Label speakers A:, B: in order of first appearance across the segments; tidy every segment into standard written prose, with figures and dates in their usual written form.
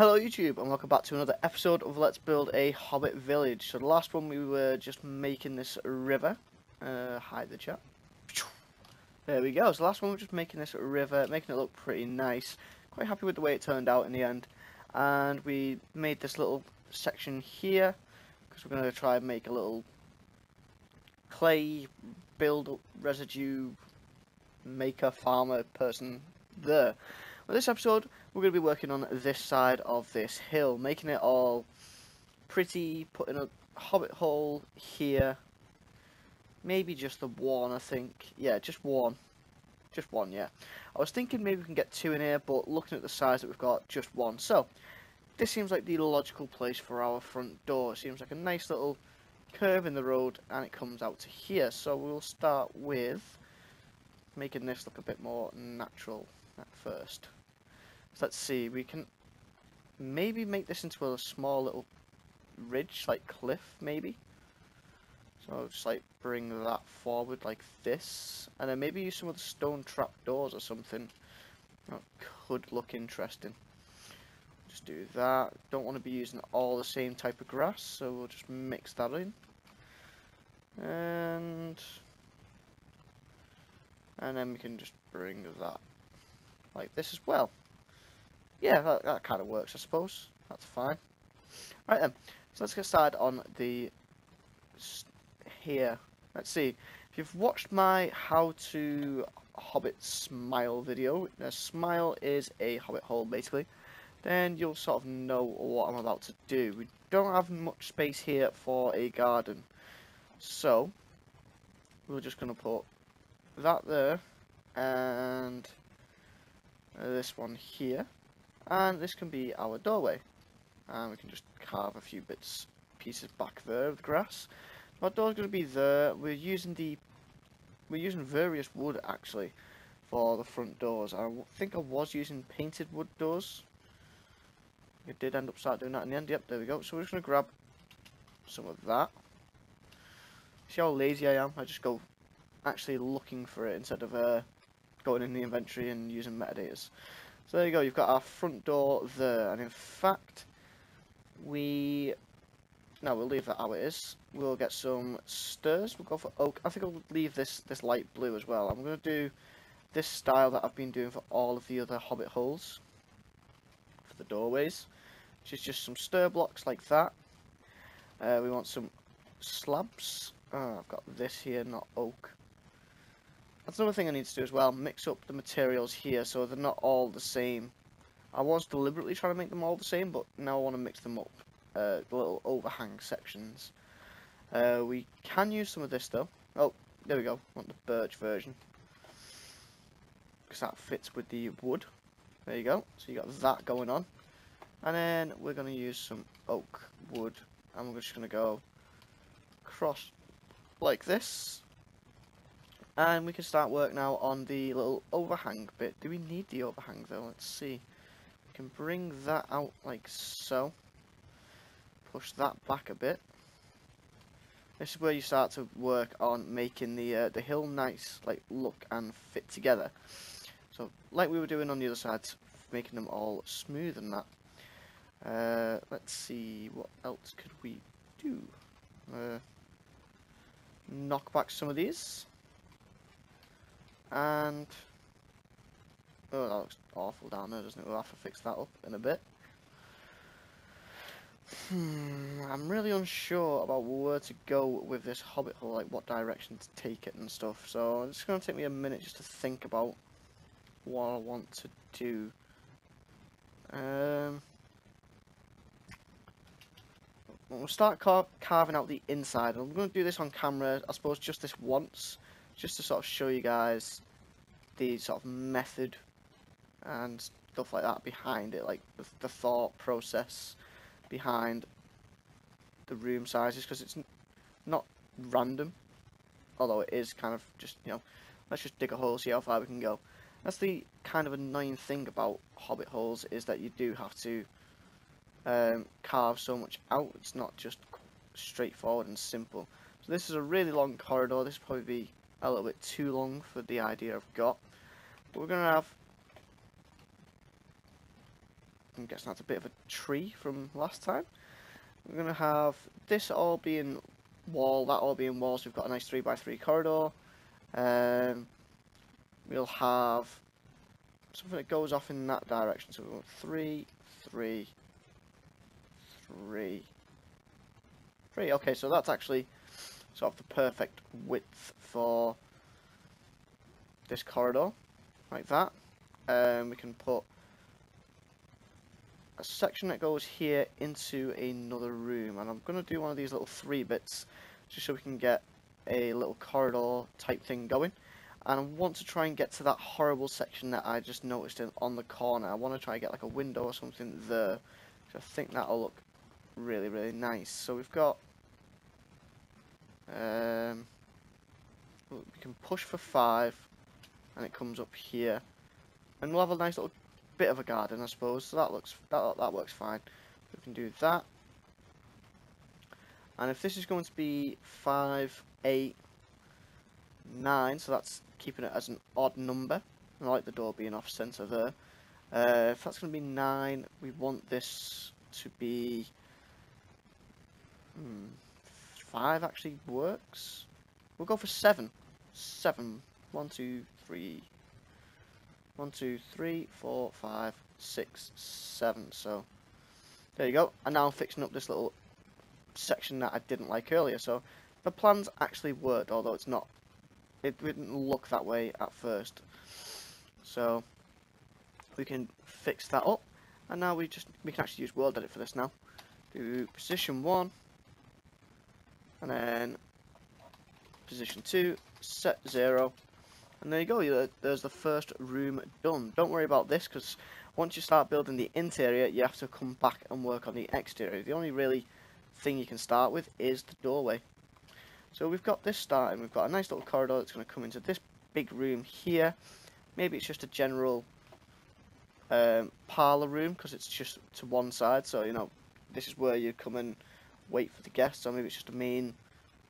A: Hello YouTube and welcome back to another episode of Let's Build a Hobbit Village. So the last one we were just making this river. Hide the chat. There we go. So the last one we were just making this river, making it look pretty nice. Quite happy with the way it turned out in the end. And we made this little section here because we're going to try and make a little clay build residue maker farmer person there. Well, this episode we're going to be working on this side of this hill, making it all pretty, putting a hobbit hole here, maybe just the one, I think. Yeah, just one, yeah. I was thinking maybe we can get two in here, but looking at the size that we've got, just one. So this seems like the logical place for our front door. It seems like a nice little curve in the road and it comes out to here. So we'll start with making this look a bit more natural at first. So let's see, we can maybe make this into a small little ridge, like cliff maybe. So I'll just like bring that forward like this, and then maybe use some of the stone trap doors or something. That could look interesting. Just do that. Don't want to be using all the same type of grass, so we'll just mix that in. And then we can just bring that like this as well. Yeah, that kind of works, I suppose. That's fine. Right then, so let's get started on the here. Let's see. If you've watched my how to Hobbit smile video, a smile is a hobbit hole basically, then you'll sort of know what I'm about to do. We don't have much space here for a garden, so we're just going to put that there and this one here. And this can be our doorway, and we can just carve a few pieces back there of the grass. Our door's going to be there. We're using various wood actually for the front doors. I think I was using painted wood doors. I did end up start doing that in the end. Yep, there we go. So we're just going to grab some of that. See how lazy I am? I just go actually looking for it instead of going in the inventory and using metadatas. So there you go, you've got our front door there, and in fact, we'll leave that how it is. We'll get some stairs, we'll go for oak. I think I'll leave this light blue as well. I'm going to do this style that I've been doing for all of the other hobbit holes, for the doorways, which is just some stair blocks like that. We want some slabs. Oh, I've got this here, not oak. That's another thing I need to do as well, mix up the materials here so they're not all the same. I was deliberately trying to make them all the same, but now I want to mix them up, the little overhang sections. We can use some of this though. Oh, there we go, I want the birch version, because that fits with the wood. There you go, so you got that going on. And then we're going to use some oak wood, and we're just going to go across like this. And we can start work now on the little overhang bit. Do we need the overhang though? Let's see. We can bring that out like so. Push that back a bit. This is where you start to work on making the hill nice, like look and fit together. So like we were doing on the other side, making them all smooth and that. Let's see, what else could we do? Knock back some of these. And oh, that looks awful down there, doesn't it? We'll have to fix that up in a bit. I'm really unsure about where to go with this hobbit hole, like what direction to take it and stuff. So it's going to take me a minute just to think about what I want to do. We'll start carving out the inside. I'm going to do this on camera, I suppose, just this once, just to sort of show you guys the sort of method and stuff like that behind it, like the thought process behind the room sizes, because it's not random, although it is kind of just, you know, let's just dig a hole, see how far we can go. That's the kind of annoying thing about hobbit holes, is that you do have to carve so much out. It's not just straightforward and simple. So this is a really long corridor. This will probably be a little bit too long for the idea I've got, but we're going to have I'm guessing that's a bit of a tree from last time. We're going to have this all being wall, that all being walls. We've got a nice 3x3 corridor. We'll have something that goes off in that direction. So we want 3, 3, 3, 3. Okay, so that's actually sort of the perfect width for this corridor, like that. We can put a section that goes here into another room, and I'm going to do one of these little 3 bits just so we can get a little corridor type thing going. And I want to try and get to that horrible section that I just noticed on the corner. I want to try and get like a window or something there, so I think that'll look really, really nice. So we've got we can push for 5, and it comes up here, and we'll have a nice little bit of a garden, I suppose. So that works fine. We can do that. And if this is going to be 5, 8, 9, so that's keeping it as an odd number. I like the door being off center there. If that's going to be 9, we want this to be 5 actually works. We'll go for 7. 7. 1, 2, 3. 1, 2, 3, 4, 5, 6, 7. So there you go. And now I'm fixing up this little section that I didn't like earlier. So the plans actually worked, although it's not. It didn't look that way at first. So we can fix that up, and now we can actually use world edit for this now. Do position 1, and then position 2, set 0, and there you go. There's the first room done. Don't worry about this, because once you start building the interior, you have to come back and work on the exterior. The only really thing you can start with is the doorway. So we've got this starting. We've got a nice little corridor that's going to come into this big room here. Maybe it's just a general parlour room, because it's just to one side. So, you know, this is where you come and wait for the guests. Or maybe it's just a main,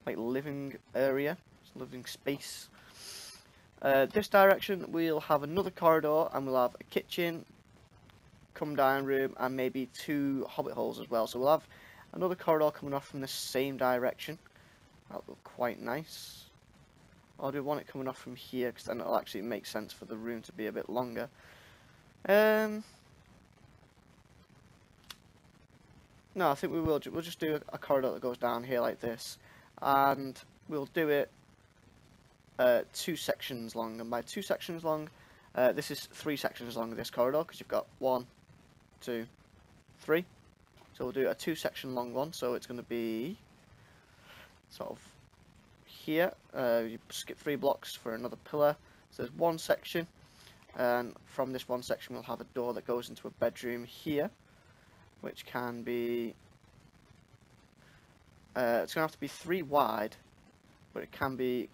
A: like, living area, living space. This direction, we'll have another corridor, and we'll have a kitchen, come down room, and maybe 2 hobbit holes as well. So we'll have another corridor coming off from the same direction. That'll look quite nice. Or do we want it coming off from here, because then it'll actually make sense for the room to be a bit longer. No, I think we'll just do a corridor that goes down here like this, and we'll do it 2 sections long. And by 2 sections long, this is 3 sections long of this corridor, because you've got 1, 2, 3. So we'll do a 2 section long one. So it's going to be sort of here. You skip 3 blocks for another pillar. So there's 1 section, and from this 1 section we'll have a door that goes into a bedroom here, which can be it's gonna have to be 3 wide, but it can be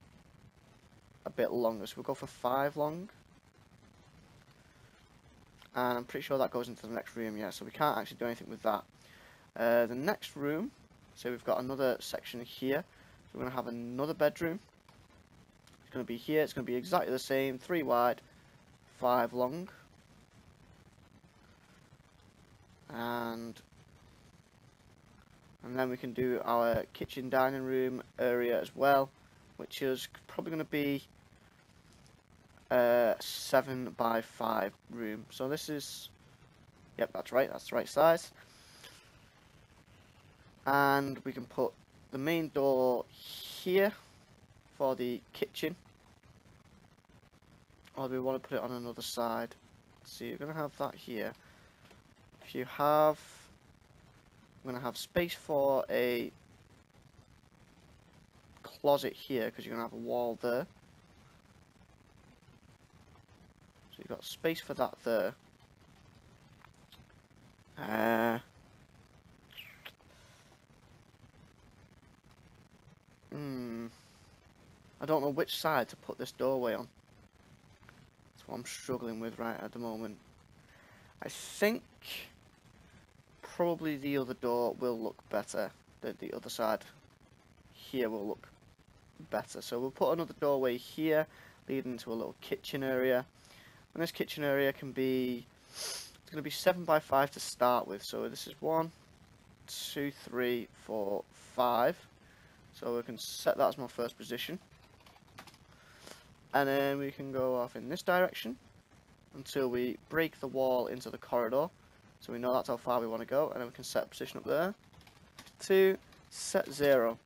A: a bit longer, so we'll go for 5 long, and I'm pretty sure that goes into the next room. Yeah, so we can't actually do anything with that. The next room, so we've got another section here. So we're going to have another bedroom. It's going to be here. It's going to be exactly the same. 3 wide, 5 long. And then we can do our kitchen dining room area as well, which is probably going to be 7 by 5 room. So this is, yep, that's right. That's the right size. And we can put the main door here for the kitchen, or do we want to put it on another side? So you're going to have that here. If you have, I'm going to have space for a closet here, because you're going to have a wall there. So you've got space for that there. I don't know which side to put this doorway on. That's what I'm struggling with right at the moment. I think probably the other door will look better. The other side here will look better. So we'll put another doorway here, leading to a little kitchen area. And this kitchen area can be It's going to be 7 by 5 to start with. So this is 1, 2, 3, 4, 5. So we can set that as my first position. And then we can go off in this direction until we break the wall into the corridor. So we know that's how far we want to go. And then we can set a position up there. 2, set 0.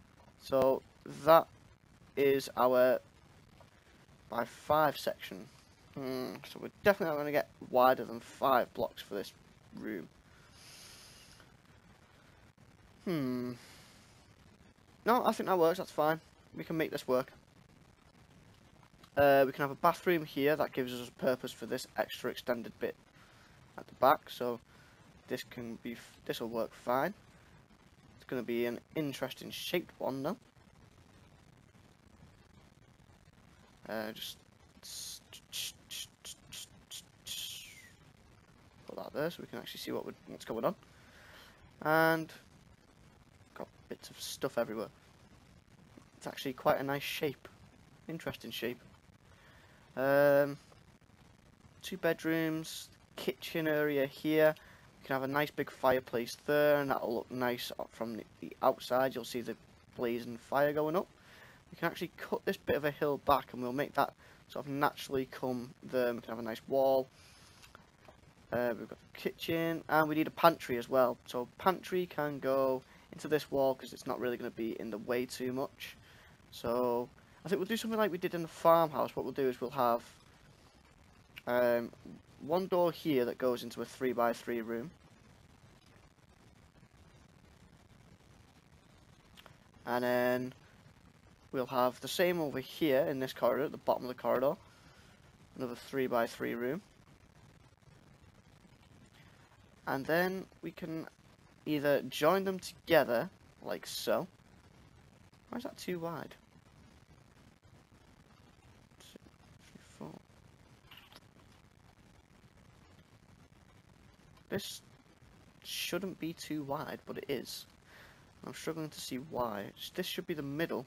A: So that is our by 5 section. So we're definitely not going to get wider than 5 blocks for this room. No, I think that works. That's fine. We can make this work. We can have a bathroom here. That gives us a purpose for this extra extended bit at the back. So this will work fine. It's going to be an interesting shaped one though. Just put that there so we can actually see what's going on. And got bits of stuff everywhere. It's actually quite a nice shape. Interesting shape. 2 bedrooms, kitchen area here. You can have a nice big fireplace there, and that'll look nice from the outside. You'll see the blazing fire going up. We can actually cut this bit of a hill back, and we'll make that sort of naturally come there. We can have a nice wall. We've got the kitchen, and we need a pantry as well. So pantry can go into this wall because it's not really going to be in the way too much. So I think we'll do something like we did in the farmhouse. What we'll do is we'll have one door here that goes into a 3 by 3 room. And then we'll have the same over here in this corridor, at the bottom of the corridor. Another 3 by 3 room. And then we can either join them together, like so. Why is that too wide? 2, 3, 4. This shouldn't be too wide, but it is. I'm struggling to see why. This should be the middle.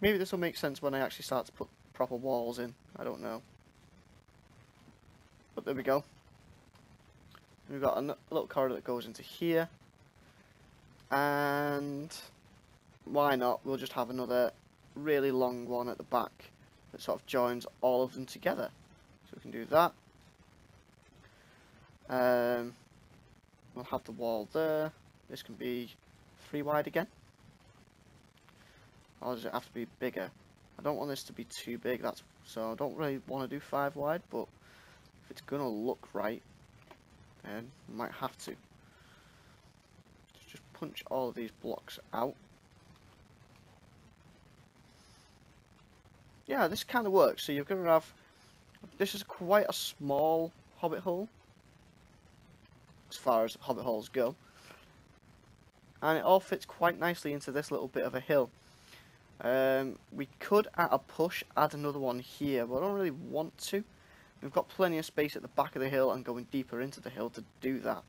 A: Maybe this will make sense when I actually start to put proper walls in. I don't know. But there we go. We've got a little corridor that goes into here. And why not? We'll just have another really long one at the back that sort of joins all of them together. So we can do that. We'll have the wall there. This can be 3 wide again. Or does it have to be bigger? I don't want this to be too big, so I don't really want to do 5 wide, but if it's gonna look right, then we might have to. Just punch all of these blocks out. Yeah, this kind of works. So you're gonna have, this is quite a small hobbit hole, as far as hobbit holes go. And it all fits quite nicely into this little bit of a hill. We could, at a push, add another one here, but I don't really want to. We've got plenty of space at the back of the hill and going deeper into the hill to do that.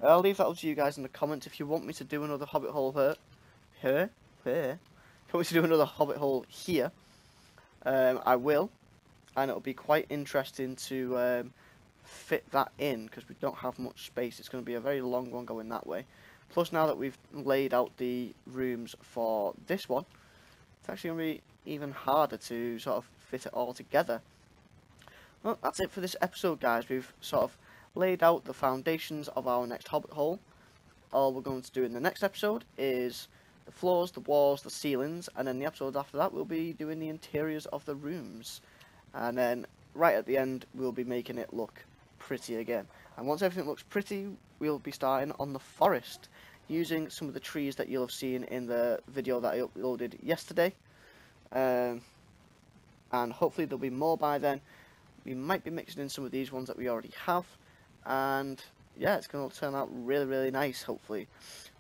A: I'll leave that up to you guys in the comments. If you want me to do another hobbit hole here, if you want me to do another hobbit hole here, I will. And it'll be quite interesting to fit that in, because we don't have much space. It's going to be a very long one going that way. Plus, now that we've laid out the rooms for this one, it's actually going to be even harder to sort of fit it all together. Well, that's it for this episode, guys. We've sort of laid out the foundations of our next hobbit hole. All we're going to do in the next episode is the floors, the walls, the ceilings, and then the episode after that we'll be doing the interiors of the rooms. And then right at the end we'll be making it look pretty again. And once everything looks pretty, we'll be starting on the forest, using some of the trees that you'll have seen in the video that I uploaded yesterday. And hopefully there'll be more by then. We might be mixing in some of these ones that we already have. And yeah, it's going to turn out really, really nice, hopefully.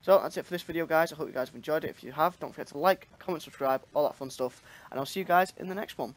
A: So that's it for this video, guys. I hope you guys have enjoyed it. If you have, don't forget to like, comment, subscribe, all that fun stuff. And I'll see you guys in the next one.